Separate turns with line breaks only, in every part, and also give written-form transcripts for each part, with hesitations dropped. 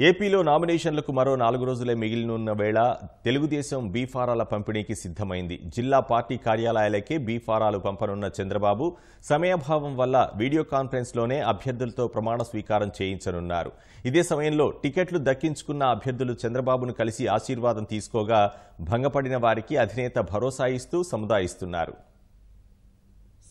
ఏపీలో నామినేషన్లకు మరో 4 రోజులే మిగిలినున్న వేళ తెలుగుదేశం బీ ఫారాల పంపిణీకి సిద్ధమైంది. జిల్లా పార్టీ కార్యాలయాలకే బీ ఫారాలు పంపనున్న చంద్రబాబు సమయాభావం వల్ల వీడియో కాన్ఫరెన్స్లోనే అభ్యర్థులతో ప్రమాణ స్వీకారం చేయించనున్నారు. ఇదే సమయంలో టికెట్లు దక్కించుకున్న అభ్యర్థులు చంద్రబాబును కలిసి ఆశీర్వాదం తీసుకోగా భంగపడిన వారికి అధినేత భరోసా ఇస్తూ సముదాయిస్తున్నారు.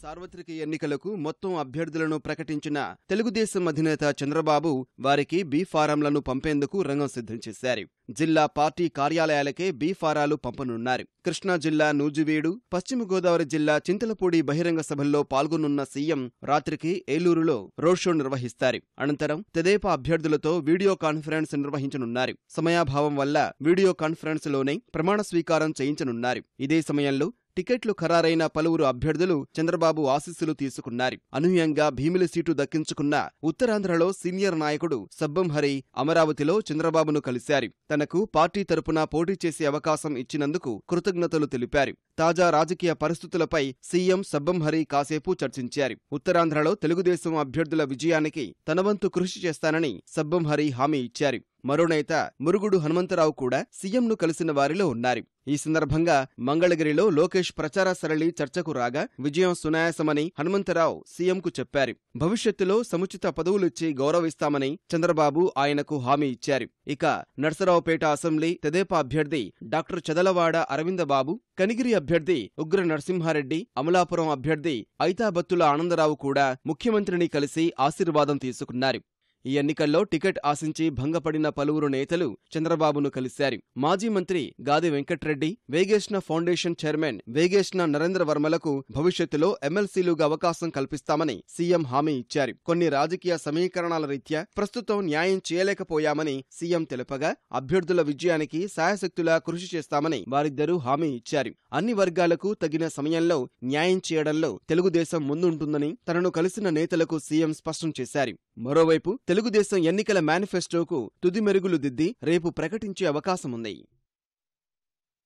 సార్వత్రిక ఎన్నికలకు మొత్తం అభ్యర్థులను ప్రకటించిన తెలుగుదేశం అధినేత చంద్రబాబు వారికి బీ ఫారంలను పంపేందుకు రంగం సిద్ధం చేశారు. జిల్లా పార్టీ కార్యాలయాలకే బీ ఫారాలు పంపనున్నారు. కృష్ణా జిల్లా నూజివీడు, పశ్చిమ గోదావరి జిల్లా చింతలపూడి బహిరంగ సభల్లో పాల్గొనున్న సీఎం రాత్రికి ఏలూరులో రోడ్ షో నిర్వహిస్తారు. అనంతరం తెదేపా అభ్యర్థులతో వీడియో కాన్ఫరెన్స్ నిర్వహించనున్నారు. సమయాభావం వల్ల వీడియో కాన్ఫరెన్స్ లోనే ప్రమాణ స్వీకారం చేయించనున్నారు. ఇదే సమయంలో టికెట్లు ఖరారైన పలువురు అభ్యర్థులు చంద్రబాబు ఆశీస్సులు తీసుకున్నారు. అనూహ్యంగా భీమిలి సీటు దక్కించుకున్న ఉత్తరాంధ్రలో సీనియర్ నాయకుడు సబ్బం హరి అమరావతిలో చంద్రబాబును కలిశారు. తనకు పార్టీ తరపున పోటీ చేసే అవకాశం ఇచ్చినందుకు కృతజ్ఞతలు తెలిపారు. తాజా రాజకీయ పరిస్థితులపై సీఎం సబ్బం హరి కాసేపు చర్చించారు. ఉత్తరాంధ్రలో తెలుగుదేశం అభ్యర్థుల విజయానికి తన వంతు కృషి చేస్తానని సబ్బం హరి హామీ ఇచ్చారు. మరో నేత మురుగుడు హనుమంతరావు కూడా సీఎంను కలిసిన వారిలో ఉన్నారు. ఈ సందర్భంగా మంగళగిరిలో లోకేష్ ప్రచార సరళి చర్చకు రాగా విజయం సునాయాసమని హనుమంతరావు సీఎంకు చెప్పారు. భవిష్యత్తులో సముచిత పదవులిచ్చి గౌరవిస్తామని చంద్రబాబు ఆయనకు హామీ ఇచ్చారు. ఇక నర్సరావుపేట అసెంబ్లీ తెదేపా అభ్యర్థి డాక్టర్ చదలవాడ అరవిందబాబు, కనిగిరి అభ్యర్థి ఉగ్ర నరసింహారెడ్డి, అమలాపురం అభ్యర్థి ఐతాబత్తుల ఆనందరావు కూడా ముఖ్యమంత్రిని కలిసి ఆశీర్వాదం తీసుకున్నారు. ఈ ఎన్నికల్లో టికెట్ ఆశించి భంగపడిన పలువురు నేతలు చంద్రబాబును కలిశారు. మాజీ మంత్రి గాది వెంకట్రెడ్డి, వేగేష్ణ ఫౌండేషన్ చైర్మన్ వేగేష్ణ నరేంద్ర వర్మలకు భవిష్యత్తులో ఎమ్మెల్సీలుగా అవకాశం కల్పిస్తామని సీఎం హామీ ఇచ్చారు. కొన్ని రాజకీయ సమీకరణాల రీత్యా ప్రస్తుతం న్యాయం చేయలేకపోయామని సీఎం తెలుపగా అభ్యర్థుల విజయానికి శాయశక్తులా కృషి చేస్తామని వారిద్దరూ హామీ ఇచ్చారు. అన్ని వర్గాలకు తగిన సమయంలో న్యాయం చేయడంలో తెలుగుదేశం ముందుంటుందని తనను కలిసిన నేతలకు సీఎం స్పష్టం చేశారు. మరోవైపు తెలుగుదేశం ఎన్నికల మేనిఫెస్టోకు తుది మెరుగులు దిద్ది రేపు ప్రకటించే అవకాశముంది.